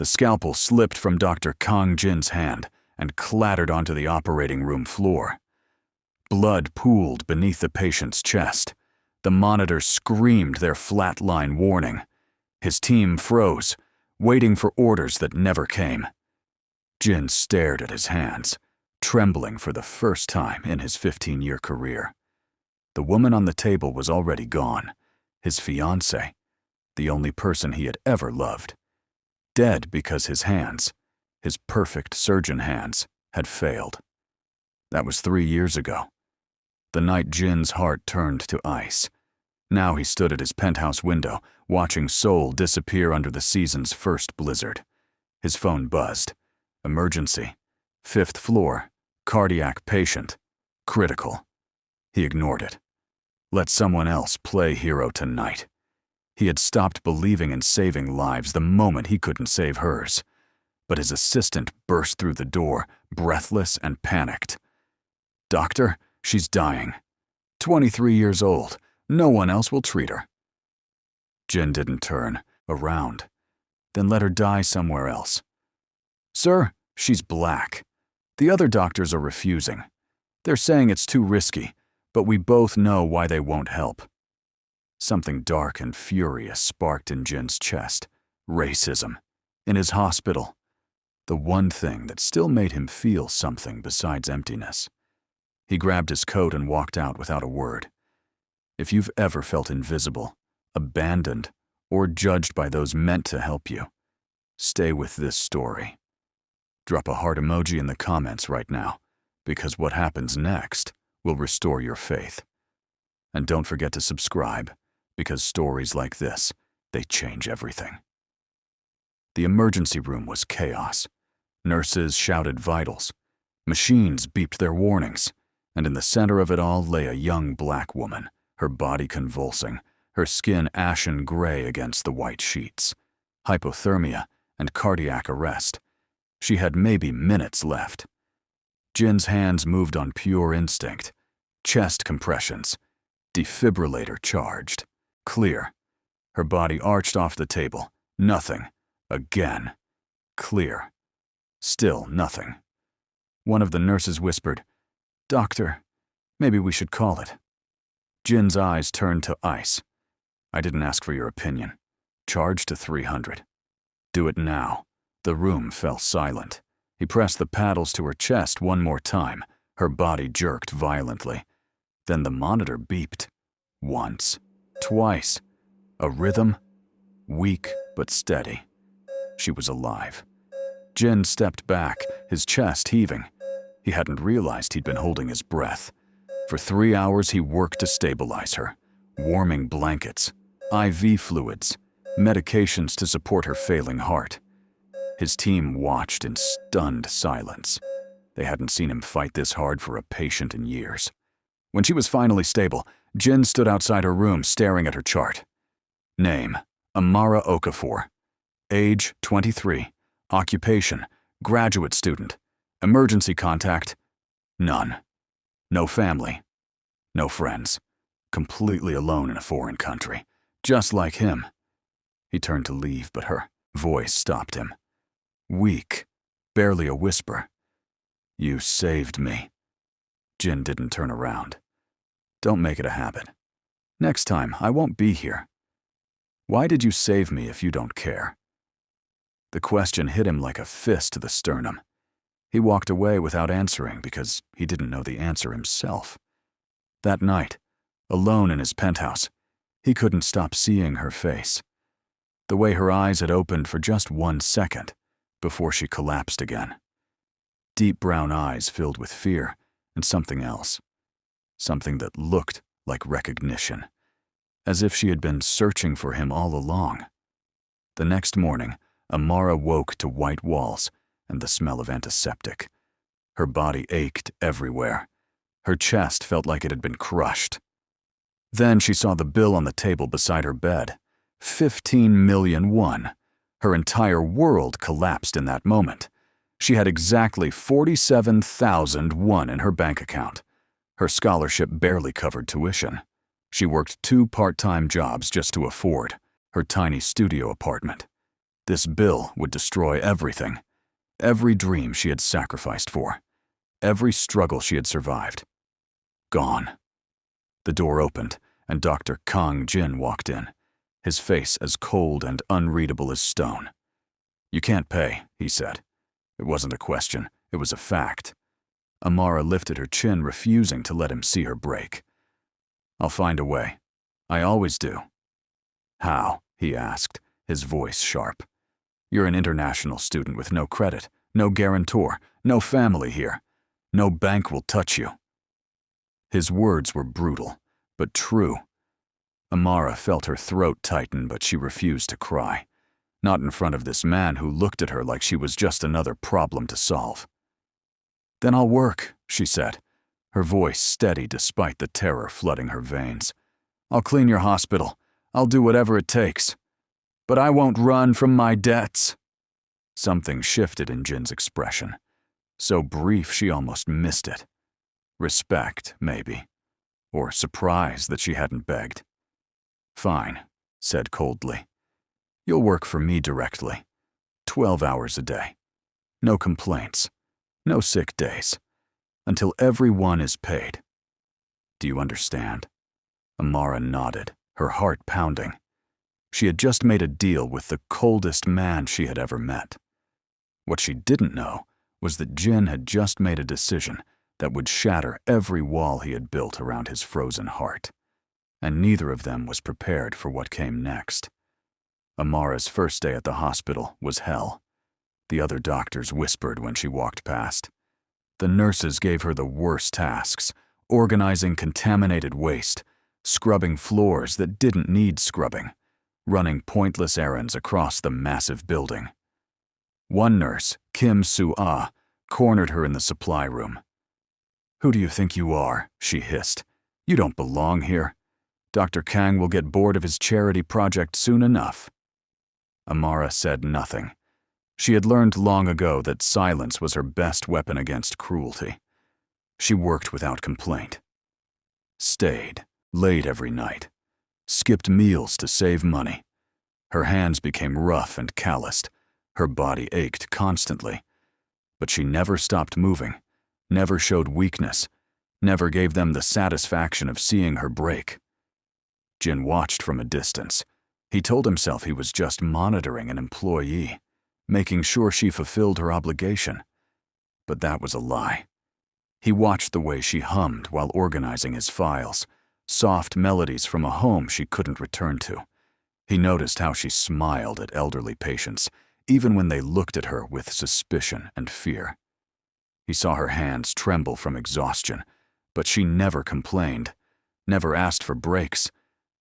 The scalpel slipped from Dr. Kang Jin's hand and clattered onto the operating room floor. Blood pooled beneath the patient's chest. The monitors screamed their flatline warning. His team froze, waiting for orders that never came. Jin stared at his hands, trembling for the first time in his 15-year career. The woman on the table was already gone, his fiancée, the only person he had ever loved. Dead because his hands, his perfect surgeon hands, had failed. That was 3 years ago. The night Jin's heart turned to ice. Now he stood at his penthouse window, watching Seoul disappear under the season's first blizzard. His phone buzzed. Emergency. 5th floor. Cardiac patient. Critical. He ignored it. Let someone else play hero tonight. He had stopped believing in saving lives the moment he couldn't save hers. But his assistant burst through the door, breathless and panicked. "Doctor, she's dying. 23 years old. No one else will treat her." Jin didn't turn around, then let her die somewhere else. "Sir, she's black. The other doctors are refusing. They're saying it's too risky, but we both know why they won't help." Something dark and furious sparked in Jin's chest. Racism. In his hospital. The one thing that still made him feel something besides emptiness. He grabbed his coat and walked out without a word. If you've ever felt invisible, abandoned, or judged by those meant to help you, stay with this story. Drop a heart emoji in the comments right now, because what happens next will restore your faith. And don't forget to subscribe, because stories like this, they change everything. The emergency room was chaos. Nurses shouted vitals. Machines beeped their warnings. And in the center of it all lay a young black woman, her body convulsing, her skin ashen gray against the white sheets. Hypothermia and cardiac arrest. She had maybe minutes left. Jin's hands moved on pure instinct. Chest compressions. Defibrillator charged. Clear. Her body arched off the table. Nothing. Again. Clear. Still nothing. One of the nurses whispered, "Doctor, maybe we should call it." Jin's eyes turned to ice. "I didn't ask for your opinion. Charge to 300. Do it now." The room fell silent. He pressed the paddles to her chest one more time. Her body jerked violently. Then the monitor beeped. Once. Twice. A rhythm. Weak but steady. She was alive. Jin stepped back, his chest heaving. He hadn't realized he'd been holding his breath. For 3 hours he worked to stabilize her. Warming blankets, IV fluids, medications to support her failing heart. His team watched in stunned silence. They hadn't seen him fight this hard for a patient in years. When she was finally stable, Jin stood outside her room staring at her chart. Name, Amara Okafor. Age, 23. Occupation, graduate student. Emergency contact, none. No family. No friends. Completely alone in a foreign country. Just like him. He turned to leave, but her voice stopped him. Weak. Barely a whisper. "You saved me." Jin didn't turn around. "Don't make it a habit. Next time, I won't be here." "Why did you save me if you don't care?" The question hit him like a fist to the sternum. He walked away without answering because he didn't know the answer himself. That night, alone in his penthouse, he couldn't stop seeing her face. The way her eyes had opened for just 1 second before she collapsed again. Deep brown eyes filled with fear and something else. Something that looked like recognition, as if she had been searching for him all along. The next morning, Amara woke to white walls and the smell of antiseptic. Her body ached everywhere. Her chest felt like it had been crushed. Then she saw the bill on the table beside her bed. 15 million won. Her entire world collapsed in that moment. She had exactly 47,000 won in her bank account. Her scholarship barely covered tuition. She worked 2 part-time jobs just to afford her tiny studio apartment. This bill would destroy everything. Every dream she had sacrificed for. Every struggle she had survived. Gone. The door opened, and Dr. Kang Jin walked in, his face as cold and unreadable as stone. "You can't pay," he said. It wasn't a question, it was a fact. Amara lifted her chin, refusing to let him see her break. "I'll find a way. I always do." "How?" he asked, his voice sharp. "You're an international student with no credit, no guarantor, no family here. No bank will touch you." His words were brutal, but true. Amara felt her throat tighten, but she refused to cry. Not in front of this man who looked at her like she was just another problem to solve. "Then I'll work," she said, her voice steady despite the terror flooding her veins. "I'll clean your hospital. I'll do whatever it takes. But I won't run from my debts." Something shifted in Jin's expression. So brief she almost missed it. Respect, maybe. Or surprise that she hadn't begged. "Fine," said coldly. "You'll work for me directly. 12 hours a day. No complaints. No sick days. Until everyone is paid. Do you understand?" Amara nodded, her heart pounding. She had just made a deal with the coldest man she had ever met. What she didn't know was that Jin had just made a decision that would shatter every wall he had built around his frozen heart. And neither of them was prepared for what came next. Amara's first day at the hospital was hell. The other doctors whispered when she walked past. The nurses gave her the worst tasks, organizing contaminated waste, scrubbing floors that didn't need scrubbing, running pointless errands across the massive building. One nurse, Kim Soo-ah, cornered her in the supply room. "Who do you think you are?" she hissed. "You don't belong here. Dr. Kang will get bored of his charity project soon enough." Amara said nothing. She had learned long ago that silence was her best weapon against cruelty. She worked without complaint. Stayed, late every night. Skipped meals to save money. Her hands became rough and calloused. Her body ached constantly. But she never stopped moving, never showed weakness, never gave them the satisfaction of seeing her break. Jin watched from a distance. He told himself he was just monitoring an employee, making sure she fulfilled her obligation. But that was a lie. He watched the way she hummed while organizing his files, soft melodies from a home she couldn't return to. He noticed how she smiled at elderly patients, even when they looked at her with suspicion and fear. He saw her hands tremble from exhaustion, but she never complained, never asked for breaks,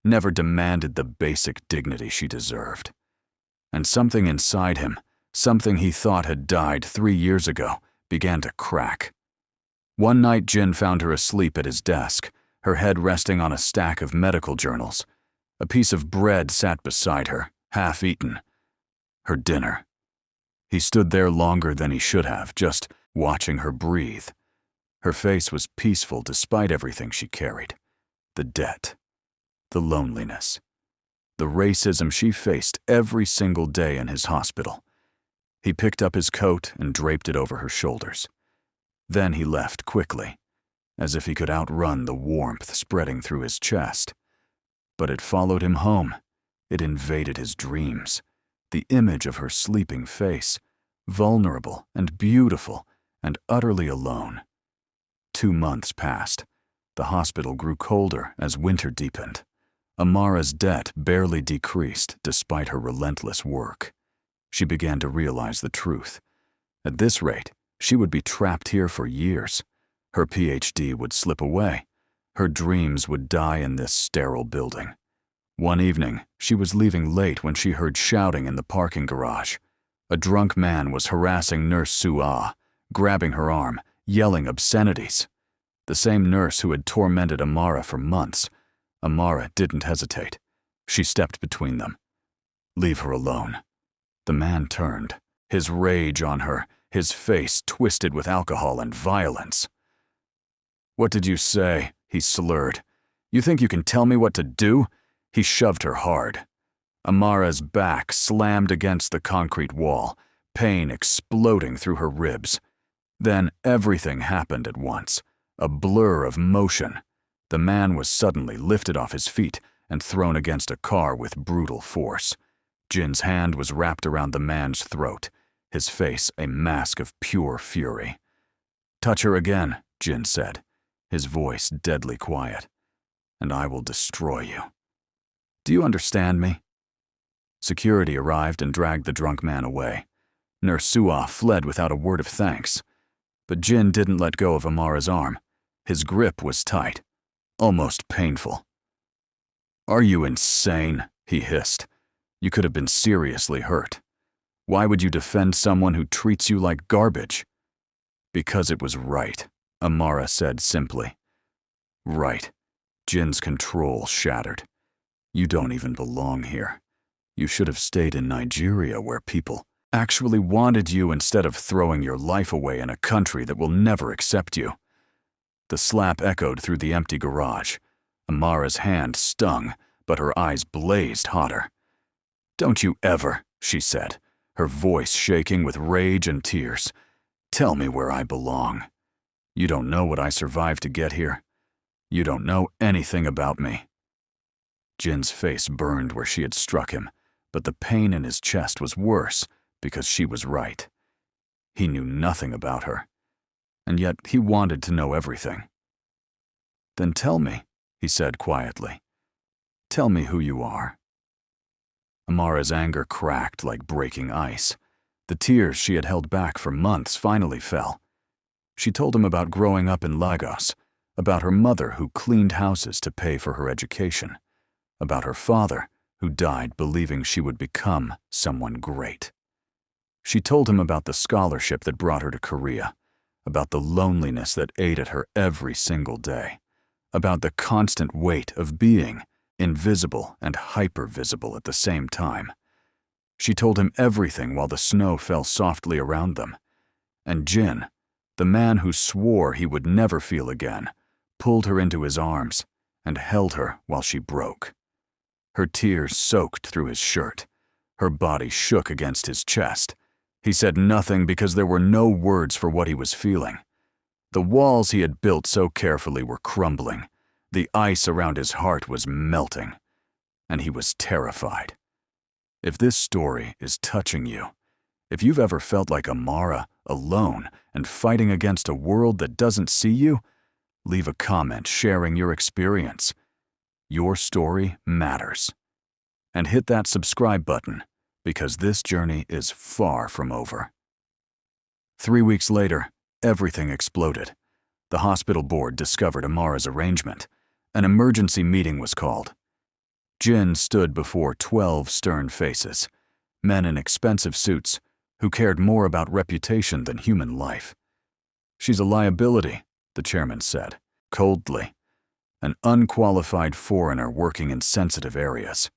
never demanded the basic dignity she deserved. And something inside him, something he thought had died 3 years ago, began to crack. One night Jin found her asleep at his desk, her head resting on a stack of medical journals. A piece of bread sat beside her, half-eaten. Her dinner. He stood there longer than he should have, just watching her breathe. Her face was peaceful despite everything she carried. The debt. The loneliness. The racism she faced every single day in his hospital. He picked up his coat and draped it over her shoulders. Then he left quickly, as if he could outrun the warmth spreading through his chest. But it followed him home. It invaded his dreams. The image of her sleeping face, vulnerable and beautiful and utterly alone. 2 months passed. The hospital grew colder as winter deepened. Amara's debt barely decreased despite her relentless work. She began to realize the truth. At this rate, she would be trapped here for years. Her PhD would slip away. Her dreams would die in this sterile building. One evening, she was leaving late when she heard shouting in the parking garage. A drunk man was harassing Nurse Soo-ah, grabbing her arm, yelling obscenities. The same nurse who had tormented Amara for months. Amara didn't hesitate. She stepped between them. "Leave her alone." The man turned, his rage on her, his face twisted with alcohol and violence. "What did you say?" he slurred. "You think you can tell me what to do?" He shoved her hard. Amara's back slammed against the concrete wall, pain exploding through her ribs. Then everything happened at once, a blur of motion. The man was suddenly lifted off his feet and thrown against a car with brutal force. Jin's hand was wrapped around the man's throat, his face a mask of pure fury. "Touch her again," Jin said, his voice deadly quiet, "and I will destroy you. Do you understand me?" Security arrived and dragged the drunk man away. Nurse Suah fled without a word of thanks. But Jin didn't let go of Amara's arm. His grip was tight, almost painful. "Are you insane?" he hissed. "You could have been seriously hurt. Why would you defend someone who treats you like garbage?" "Because it was right," Amara said simply. "Right." Jin's control shattered. "You don't even belong here. You should have stayed in Nigeria where people actually wanted you instead of throwing your life away in a country that will never accept you." The slap echoed through the empty garage. Amara's hand stung, but her eyes blazed hotter. "Don't you ever," she said, her voice shaking with rage and tears, "tell me where I belong. You don't know what I survived to get here. You don't know anything about me." Jin's face burned where she had struck him, but the pain in his chest was worse because she was right. He knew nothing about her, and yet he wanted to know everything. "Then tell me," he said quietly. "Tell me who you are." Amara's anger cracked like breaking ice. The tears she had held back for months finally fell. She told him about growing up in Lagos, about her mother who cleaned houses to pay for her education, about her father who died believing she would become someone great. She told him about the scholarship that brought her to Korea, about the loneliness that ate at her every single day, about the constant weight of being invisible and hyper-visible at the same time. She told him everything while the snow fell softly around them. And Jin, the man who swore he would never feel again, pulled her into his arms and held her while she broke. Her tears soaked through his shirt. Her body shook against his chest. He said nothing because there were no words for what he was feeling. The walls he had built so carefully were crumbling. The ice around his heart was melting, and he was terrified. If this story is touching you, if you've ever felt like Amara, alone, and fighting against a world that doesn't see you, leave a comment sharing your experience. Your story matters. And hit that subscribe button, because this journey is far from over. 3 weeks later, everything exploded. The hospital board discovered Amara's arrangement. An emergency meeting was called. Jin stood before 12 stern faces, men in expensive suits who cared more about reputation than human life. "She's a liability," the chairman said, coldly. "An unqualified foreigner working in sensitive areas.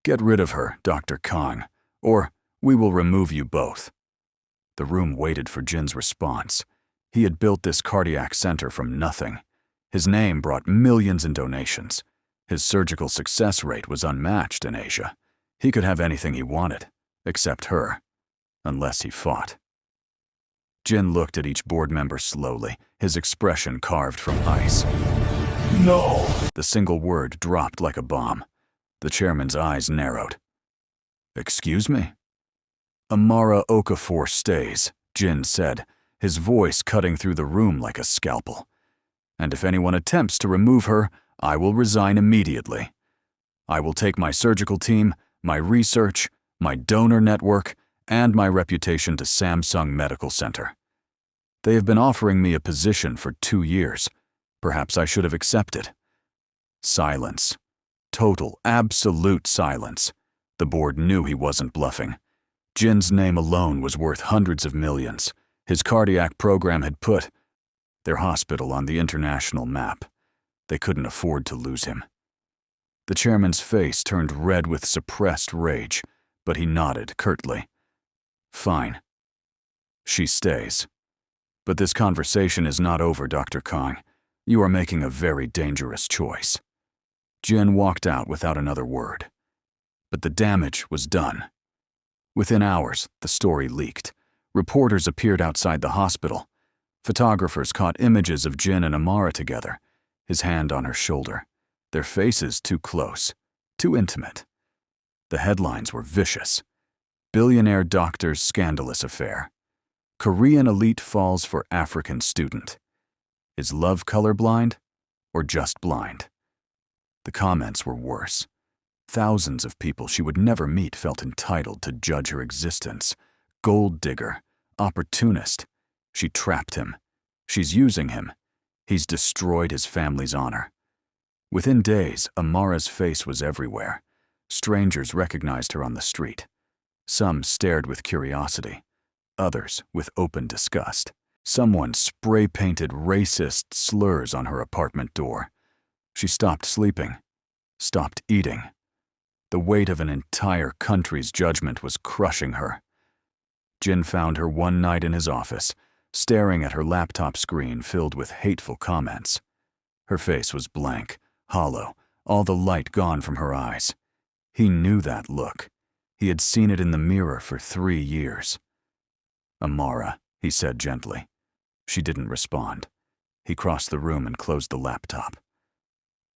Get rid of her, Dr. Kang, or we will remove you both." The room waited for Jin's response. He had built this cardiac center from nothing. His name brought millions in donations. His surgical success rate was unmatched in Asia. He could have anything he wanted, except her, unless he fought. Jin looked at each board member slowly, his expression carved from ice. "No!" The single word dropped like a bomb. The chairman's eyes narrowed. "Excuse me?" "Amara Okafor stays," Jin said, his voice cutting through the room like a scalpel. "And if anyone attempts to remove her, I will resign immediately. I will take my surgical team, my research, my donor network, and my reputation to Samsung Medical Center. They have been offering me a position for 2 years. Perhaps I should have accepted." Silence. Total, absolute silence. The board knew he wasn't bluffing. Jin's name alone was worth hundreds of millions. His cardiac program had put their hospital on the international map. They couldn't afford to lose him. The chairman's face turned red with suppressed rage, but he nodded curtly. "Fine. She stays. But this conversation is not over, Dr. Kang. You are making a very dangerous choice." Jin walked out without another word. But the damage was done. Within hours, the story leaked. Reporters appeared outside the hospital. Photographers caught images of Jin and Amara together, his hand on her shoulder, their faces too close, too intimate. The headlines were vicious. Billionaire doctor's scandalous affair. Korean elite falls for African student. Is love colorblind or just blind? The comments were worse. Thousands of people she would never meet felt entitled to judge her existence. Gold digger, opportunist. She trapped him. She's using him. He's destroyed his family's honor. Within days, Amara's face was everywhere. Strangers recognized her on the street. Some stared with curiosity, others with open disgust. Someone spray-painted racist slurs on her apartment door. She stopped sleeping, stopped eating. The weight of an entire country's judgment was crushing her. Jin found her one night in his office, staring at her laptop screen filled with hateful comments. Her face was blank, hollow, all the light gone from her eyes. He knew that look. He had seen it in the mirror for 3 years. "Amara," he said gently. She didn't respond. He crossed the room and closed the laptop.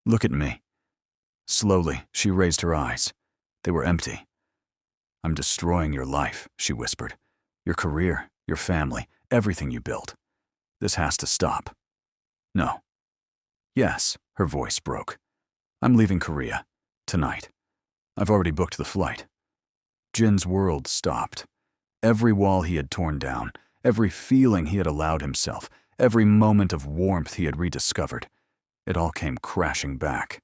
"Look at me." Slowly, she raised her eyes. They were empty. "I'm destroying your life," she whispered. "Your career, your family, everything you built. This has to stop." "No." "Yes," her voice broke. "I'm leaving Korea. Tonight. I've already booked the flight." Jin's world stopped. Every wall he had torn down, every feeling he had allowed himself, every moment of warmth he had rediscovered, it all came crashing back.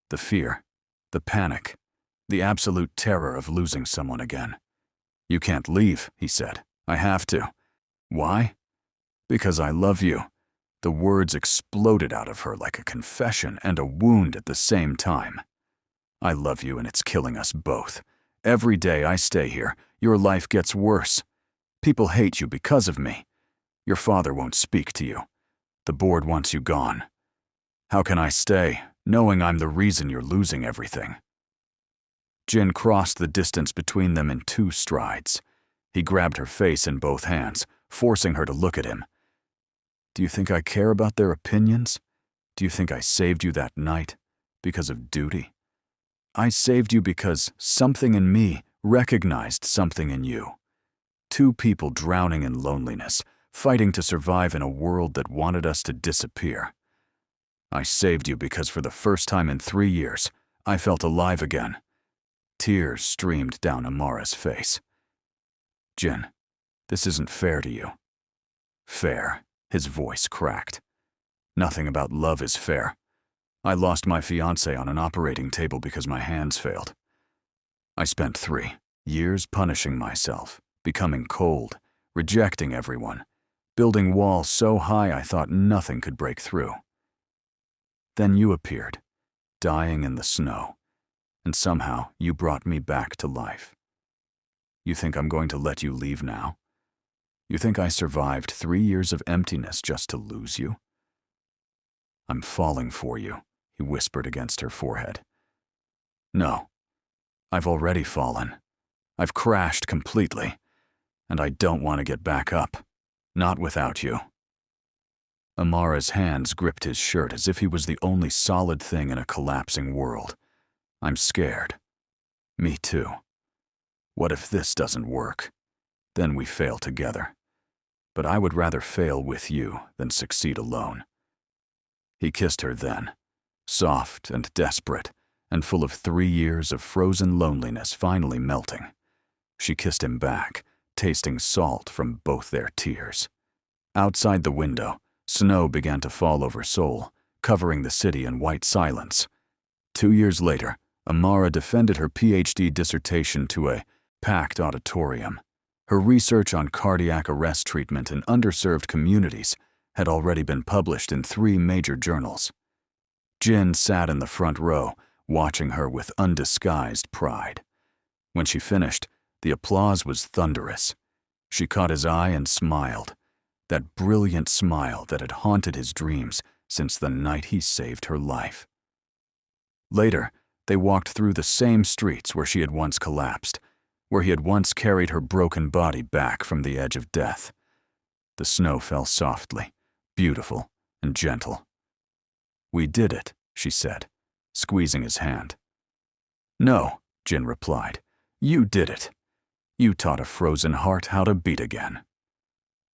The fear, the panic, the absolute terror of losing someone again. "You can't leave," he said. "I have to." "Why?" "Because I love you." The words exploded out of her like a confession and a wound at the same time. "I love you and it's killing us both. Every day I stay here, your life gets worse. People hate you because of me. Your father won't speak to you. The board wants you gone. How can I stay, knowing I'm the reason you're losing everything?" Jin crossed the distance between them in 2 strides. He grabbed her face in both hands, forcing her to look at him. "Do you think I care about their opinions? Do you think I saved you that night because of duty? I saved you because something in me recognized something in you. 2 people drowning in loneliness, fighting to survive in a world that wanted us to disappear. I saved you because for the first time in 3 years, I felt alive again." Tears streamed down Amara's face. "Jin, this isn't fair to you." "Fair," his voice cracked. "Nothing about love is fair. I lost my fiancé on an operating table because my hands failed. I spent 3 years punishing myself, becoming cold, rejecting everyone, building walls so high I thought nothing could break through. Then you appeared, dying in the snow, and somehow you brought me back to life. You think I'm going to let you leave now? You think I survived 3 years of emptiness just to lose you?" "I'm falling for you," he whispered against her forehead. "No, I've already fallen. I've crashed completely, and I don't want to get back up. Not without you." Amara's hands gripped his shirt as if he was the only solid thing in a collapsing world. "I'm scared." "Me too. What if this doesn't work? Then we fail together. But I would rather fail with you than succeed alone." He kissed her then, soft and desperate, and full of 3 years of frozen loneliness finally melting. She kissed him back, tasting salt from both their tears. Outside the window, snow began to fall over Seoul, covering the city in white silence. 2 years later, Amara defended her PhD dissertation to a packed auditorium. Her research on cardiac arrest treatment in underserved communities had already been published in 3 major journals. Jin sat in the front row, watching her with undisguised pride. When she finished, the applause was thunderous. She caught his eye and smiled, that brilliant smile that had haunted his dreams since the night he saved her life. Later, They walked through the same streets where she had once collapsed, where he had once carried her broken body back from the edge of death. The snow fell softly, beautiful and gentle. "We did it," she said, squeezing his hand. "No," Jin replied. "You did it. You taught a frozen heart how to beat again."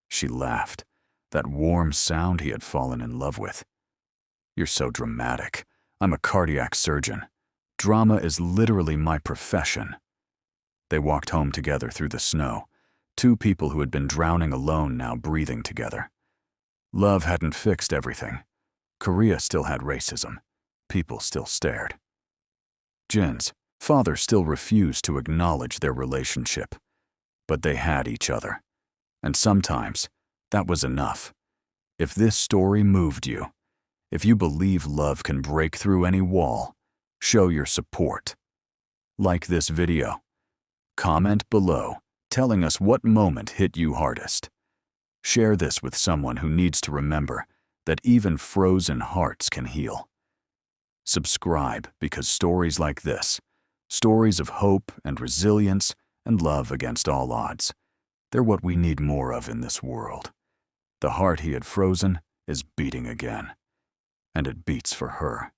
She laughed, that warm sound he had fallen in love with. "You're so dramatic. I'm a cardiac surgeon. Drama is literally my profession." They walked home together through the snow, two people who had been drowning alone now breathing together. Love hadn't fixed everything. Korea still had racism. People still stared. Jin's father still refused to acknowledge their relationship. But they had each other. And sometimes, that was enough. If this story moved you, if you believe love can break through any wall, show your support. Like this video. Comment below, telling us what moment hit you hardest. Share this with someone who needs to remember that even frozen hearts can heal. Subscribe because stories like this, stories of hope and resilience and love against all odds, they're what we need more of in this world. The heart he had frozen is beating again, and it beats for her.